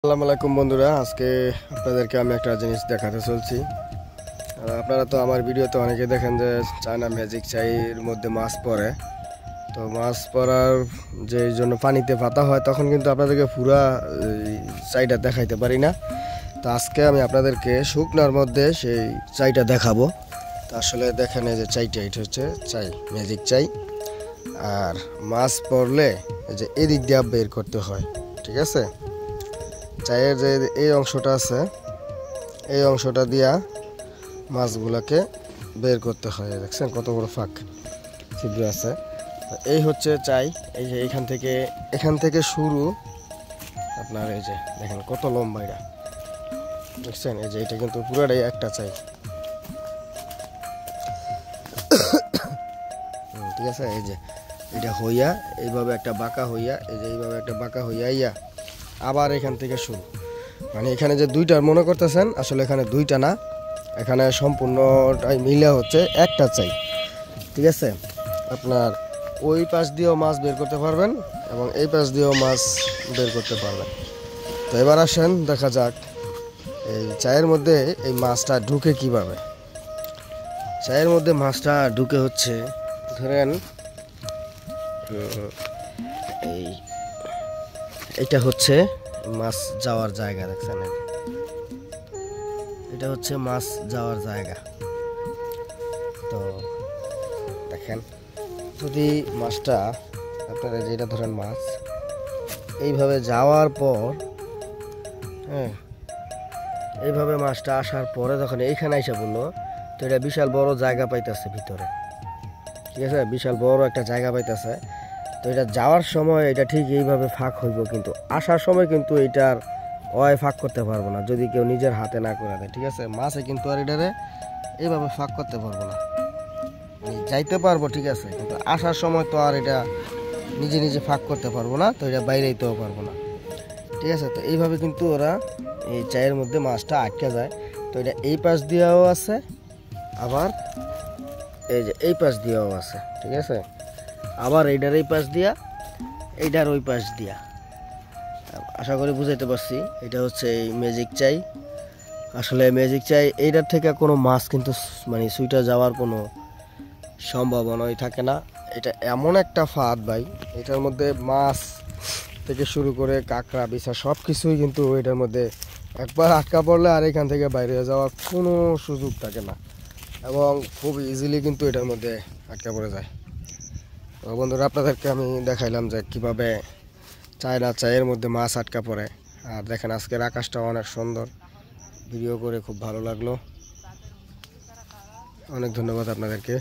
আসসালামু আলাইকুম বন্ধুরা, আজকে আপনাদেরকে আমি একটা জিনিস দেখাতে চলছি। আপনারা তো আমার ভিডিওতে অনেকে দেখেন যে চায়না ম্যাজিক চাইয়ের মধ্যে মাছ পড়ে। তো মাছ পড়ার যে জন্য পানিতে পাতা হয়, তখন কিন্তু আপনাদেরকে পুরা চাইটা দেখাইতে পারি না। তো আজকে আমি আপনাদেরকে শুকনার মধ্যে সেই চাইটা দেখাবো। তো আসলে দেখেন, এই যে চাইটা, এটা হচ্ছে চাই, ম্যাজিক চাই। আর মাছ পড়লে এই যে এদিক দিয়ে বের করতে হয়, ঠিক আছে। চায়ের যে এই অংশটা আছে, এই অংশটা দিয়া মাছগুলোকে বের করতে হয়। দেখছেন কত বড় ফাঁক ছিদ্র আছে। এই হচ্ছে চাই। এই যে এখান থেকে শুরু, আপনার এই যে দেখেন কত লম্বা এটা, দেখছেন। এই যে এটা কিন্তু পুরোটাই একটা চাই, ঠিক আছে। এই যে এটা হইয়া এইভাবে একটা বাঁকা হইয়া, এই যে এইভাবে একটা বাঁকা হইয়া ইয়া আবার এখান থেকে শুরু। মানে এখানে যে দুইটা মনে করতেছেন, আসলে এখানে দুইটা না, এখানে সম্পূর্ণটাই মিলে হচ্ছে একটা চাই, ঠিক আছে। আপনার ওই পাশ দিয়েও মাছ বের করতে পারবেন এবং এই পাশ দিয়েও মাছ বের করতে পারবেন। তো এবার আসেন দেখা যাক এই চায়ের মধ্যে এই মাছটা ঢুকে কিভাবে। চায়ের মধ্যে মাছটা ঢুকে হচ্ছে, ধরেন এই এটা হচ্ছে মাছ যাওয়ার জায়গা, দেখছেন। এটা হচ্ছে মাছ যাওয়ার জায়গা। তো দেখেন, যদি মাছটা আপনারা যেটা ধরেন মাছ এইভাবে যাওয়ার পর, হ্যাঁ, এইভাবে মাছটা আসার পরে যখন এইখানে এসে বললো, তো এটা বিশাল বড় জায়গা পাইতেছে ভিতরে, ঠিক আছে, বিশাল বড় একটা জায়গা পাইতেছে। তো এটা যাওয়ার সময় এটা ঠিক এইভাবে ফাঁক হইব, কিন্তু আসার সময় কিন্তু এইটার ফাঁক করতে পারবো না যদি কেউ নিজের হাতে না করে দেয়, ঠিক আছে। মাছে কিন্তু আর এটারে এইভাবে ফাঁক করতে পারবো না, যাইতে পারবো, ঠিক আছে, কিন্তু আসার সময় তো আর এটা নিজে নিজে ফাঁক করতে পারবো না, তো এটা বাইরে যেতেও পারবো না, ঠিক আছে। তো এইভাবে কিন্তু ওরা এই চায়ের মধ্যে মাছটা আটকে যায়। তো এটা এই পাশ দিয়েও আছে, আবার এই যে এই পাশ দিয়েও আছে, ঠিক আছে। আবার এইটার এই পাশ দিয়া, এইটার ওই পাশ দিয়া। আশা করি বুঝাইতে পারছি। এটা হচ্ছে এই ম্যাজিক চাই। আসলে ম্যাজিক চাই, এইটার থেকে কোনো মাছ কিন্তু মানে সুইটা যাওয়ার কোনো সম্ভাবনাই থাকে না। এটা এমন একটা ফাঁদ ভাই, এটার মধ্যে মাছ থেকে শুরু করে কাঁকড়া বিছা সব কিছুই কিন্তু এটার মধ্যে একবার আটকা পড়লে আর এখান থেকে বাইরে যাওয়ার কোনো সুযোগ থাকে না, এবং খুব ইজিলি কিন্তু এটার মধ্যে আটকা পড়ে যায়। তো বন্ধুরা, আপনাদেরকে আমি দেখাইলাম যে কীভাবে চায়ের মধ্যে মাছ আটকা পড়ে। আর দেখেন আজকের আকাশটা অনেক সুন্দর, ভিডিও করে খুব ভালো লাগলো। অনেক ধন্যবাদ আপনাদেরকে।